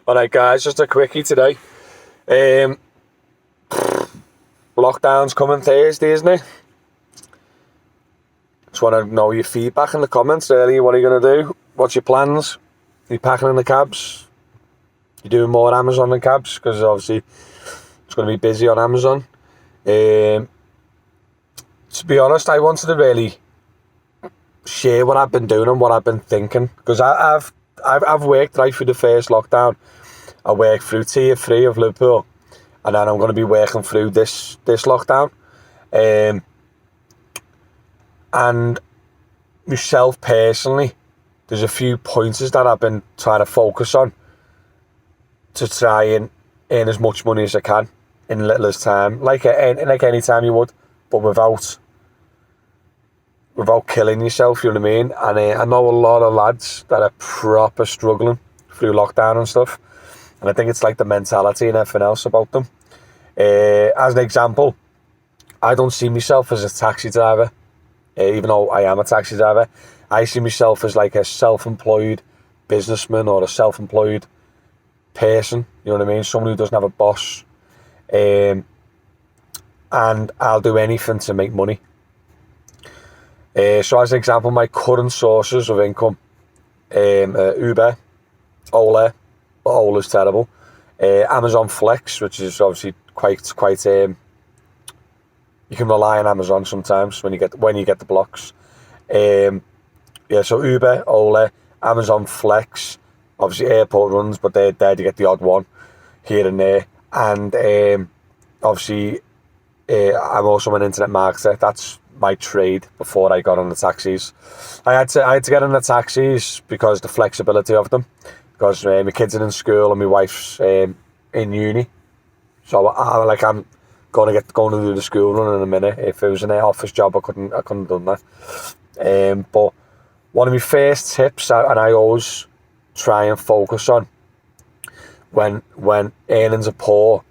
Alright guys, just a quickie today. Lockdown's coming Thursday, isn't it? Just want to know your feedback in the comments really. What are you going to do? What's your plans? Are you packing in the cabs? You doing more Amazon than cabs? Because obviously it's going to be busy on Amazon. To be honest, I wanted to really share what I've been doing and what I've been thinking. Because I've worked right through the first lockdown. I worked through tier 3 of Liverpool, and then I'm going to be working through this lockdown. And myself personally, there's a few pointers that I've been trying to focus on to try and earn as much money as I can in littlest time, like any time you would, but without killing yourself. You know what I mean? And I know a lot of lads that are proper struggling through lockdown and stuff. And I think it's like the mentality and everything else about them. As an example, I don't see myself as a taxi driver, even though I am a taxi driver. I see myself as like a self-employed businessman or a self-employed person, you know what I mean? Someone who doesn't have a boss. And I'll do anything to make money. So as an example, my current sources of income, Uber, Ola, but Ola's terrible. Amazon Flex, which is obviously quite you can rely on Amazon sometimes when you get the blocks. So Uber, Ola, Amazon Flex, obviously airport runs, but they're there to get the odd one here and there. And obviously I'm also an internet marketer. That's my trade before I got on the taxis. I had to get on the taxis because the flexibility of them. Because my kids are in school and my wife's in uni, so I'm going to do the school run in a minute. If it was an office job, I couldn't have done that. But one of my first tips, and I always try and focus on when earnings are poor,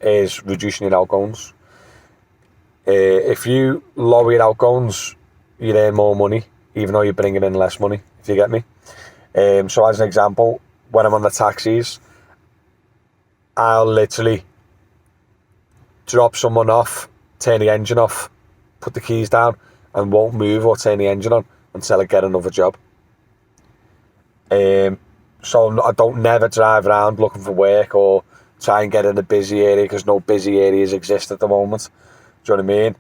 is reducing your outgoings. If you lower your outgoings, you earn more money, even though you're bringing in less money. If you get me. So as an example, when I'm on the taxis, I'll literally drop someone off, turn the engine off, put the keys down, and won't move or turn the engine on until I get another job. So I don't never drive around looking for work or try and get in a busy area, because no busy areas exist at the moment. Do you know what I mean?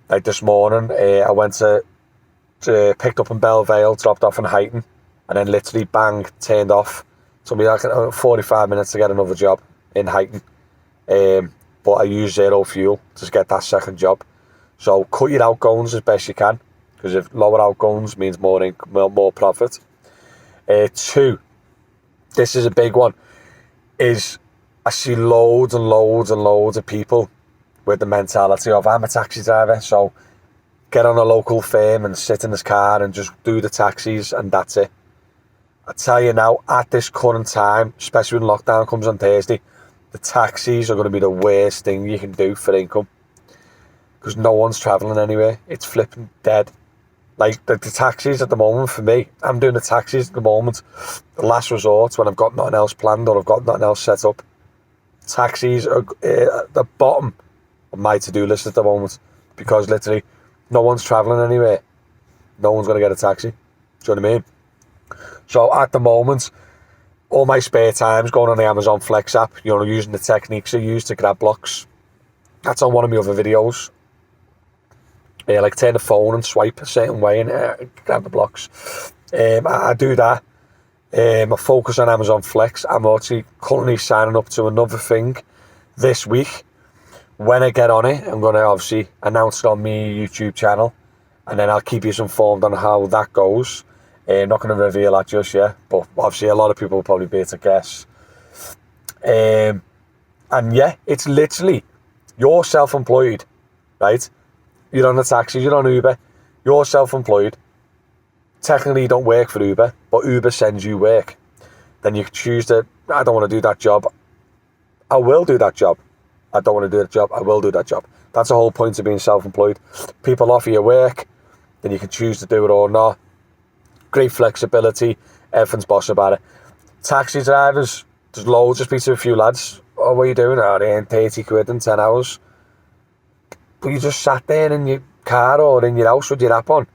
Like this morning, I went to picked up in Belle Vale, dropped off in Highton, and then literally bang, turned off. It took me like 45 minutes to get another job in Highton. But I used zero fuel to get that second job. So cut your outgoings as best you can, because if lower outgoings means more profit. 2, this is a big one, is I see loads and loads and loads of people with the mentality of, I'm a taxi driver, so get on a local firm and sit in this car and just do the taxis and that's it. I tell you now, at this current time, especially when lockdown comes on Thursday, the taxis are going to be the worst thing you can do for income, because no one's travelling anywhere. It's flipping dead. Like the taxis at the moment, for me, I'm doing the taxis at the moment, the last resort when I've got nothing else planned or I've got nothing else set up. Taxis are at the bottom of my to-do list at the moment, because literally no one's travelling anywhere. No one's going to get a taxi. Do you know what I mean? So at the moment, all my spare time's going on the Amazon Flex app, using the techniques I use to grab blocks. That's on one of my other videos. Like turn the phone and swipe a certain way and grab the blocks. I do that. I focus on Amazon Flex. I'm actually currently signing up to another thing this week. When I get on it, I'm going to obviously announce it on my YouTube channel, and then I'll keep you informed on how that goes. I'm not going to reveal that just yet, but obviously a lot of people will probably be able to guess. And yeah, it's literally, you're self-employed, right? You're on a taxi, you're on Uber, you're self-employed. Technically you don't work for Uber, but Uber sends you work. Then you choose to, I don't want to do that job. I will do that job. I don't want to do that job. I will do that job. That's the whole point of being self-employed. People offer you work, then you can choose to do it or not. Great flexibility. Everything's boss about it. Taxi drivers, There's loads of speak to a few lads. Oh, what are you doing? Oh, they earn 30 quid in 10 hours. But you just sat there in your car or in your house with your app on.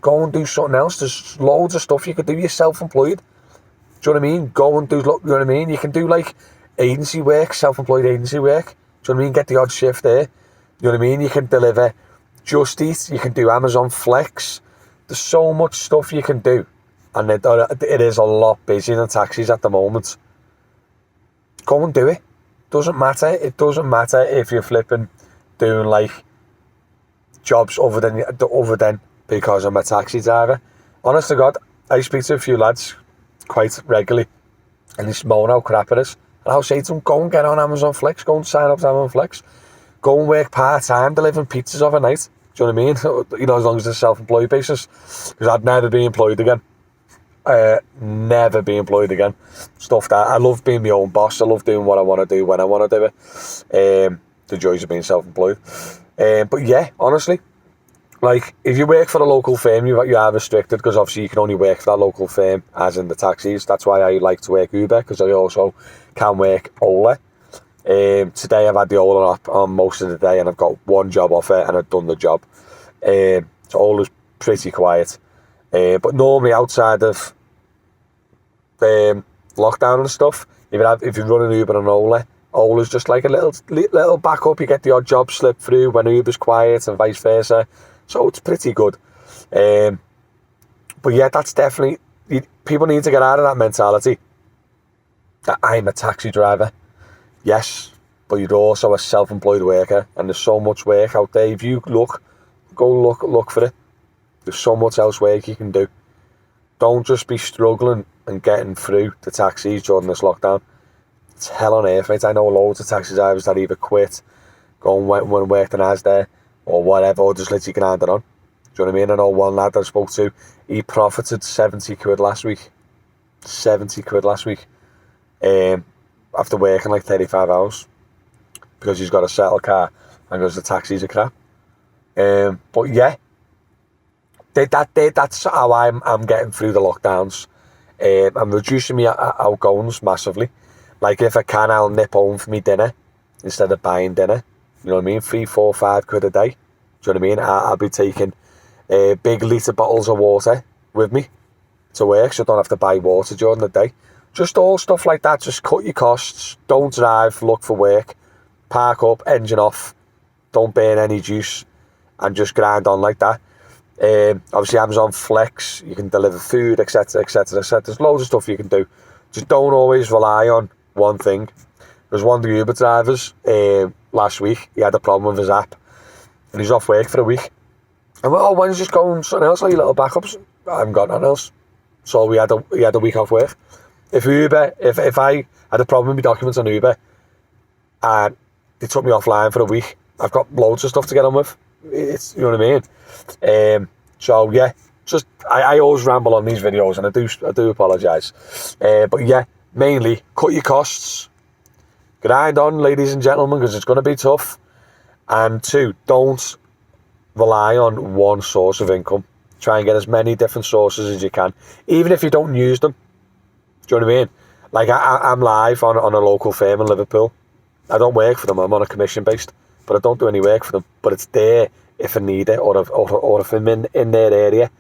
Go and do something else. There's loads of stuff you could do. You're self-employed. Do you know what I mean? Go and do, you know what I mean? You can do like agency work, self-employed agency work. Do you know what I mean? Get the odd shift there. You know what I mean? You can deliver Just Eat. You can do Amazon Flex. There's so much stuff you can do. And it is a lot busier than taxis at the moment. Go and do it. Doesn't matter. It doesn't matter if you're flipping doing like jobs other than because I'm a taxi driver. Honest to God, I speak to a few lads quite regularly and they moan how crap it is. And I'll say to them, go and get on Amazon Flex, go and sign up to Amazon Flex. Go and work part-time delivering pizzas overnight. Do you know what I mean? You know, as long as it's a self-employed basis. Because I'd never be employed again. Never be employed again. Stuff that I love being my own boss. I love doing what I want to do when I want to do it. The joys of being self-employed. But yeah, honestly, like if you work for a local firm, you are restricted because obviously you can only work for that local firm, as in the taxis. That's why I like to work Uber, because I also can work Ola. Today I've had the Ola app on most of the day and I've got one job offer and I've done the job. So Ola's pretty quiet. But normally outside of lockdown and stuff, if you run an Uber and Ola's just like a little backup. You get the odd job slip through when Uber's quiet and vice versa. So it's pretty good. But yeah, that's definitely, people need to get out of that mentality that I'm a taxi driver. Yes, but you're also a self-employed worker, and there's so much work out there. If you go look for it. There's so much else work you can do. Don't just be struggling and getting through the taxis during this lockdown. It's hell on earth, mate. I know loads of taxi drivers that either quit, go and work the Asda, or whatever, or just literally grind it on. Do you know what I mean? I know one lad that I spoke to, he profited 70 quid last week. 70 quid last week. After working like 35 hours. Because he's got a settle car and because the taxis are crap. But yeah, that's how I'm getting through the lockdowns. I'm reducing my outgoings massively. Like if I can, I'll nip home for me dinner instead of buying dinner. You know what I mean? 3, 4, 5 quid a day. Do you know what I mean? I'll be taking big litre bottles of water with me to work, so I don't have to buy water during the day. Just all stuff like that. Just cut your costs. Don't drive. Look for work. Park up. Engine off. Don't burn any juice. And just grind on like that. Obviously Amazon Flex. You can deliver food, etc, etc, etc. There's loads of stuff you can do. Just don't always rely on one thing. There's one of the Uber drivers last week. He had a problem with his app. And he's off work for a week. And why don't you just go and something else, like your little backups? I haven't got nothing else. So he had a week off work. If I had a problem with my documents on Uber and they took me offline for a week, I've got loads of stuff to get on with. It's, you know what I mean? So yeah, just I always ramble on these videos, and I do apologise. But yeah, mainly cut your costs, grind on, ladies and gentlemen, because it's going to be tough. And 2, don't rely on one source of income. Try and get as many different sources as you can, even if you don't use them. Do you know what I mean? Like I'm live on a local firm in Liverpool. I don't work for them. I'm on a commission based, but I don't do any work for them. But it's there if I need it, or if I'm in their area.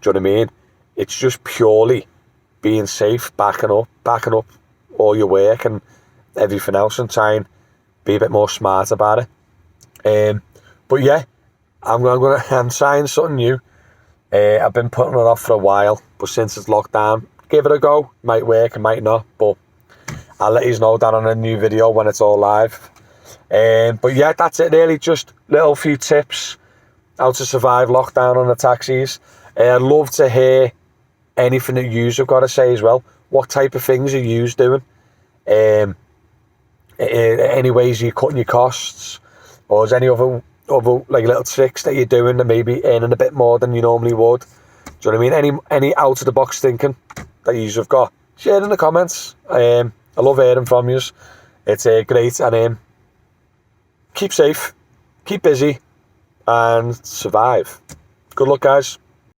Do you know what I mean? It's just purely being safe, backing up all your work and everything else, and try and be a bit more smart about it. But yeah, I'm trying something new. I've been putting it off for a while, but since it's locked down, give it a go. Might work, it might not, but I'll let you know that on a new video when it's all live. But yeah, that's it really. Just little few tips how to survive lockdown on the taxis. I'd love to hear anything that yous have got to say as well. What type of things are yous doing? Any ways you're cutting your costs, or is any other like little tricks that you're doing that maybe earning a bit more than you normally would? Do you know what I mean? Any out of the box thinking that yous have got? Share it in the comments. I love hearing from yous. It's great, and keep safe, keep busy, and survive. Good luck, guys.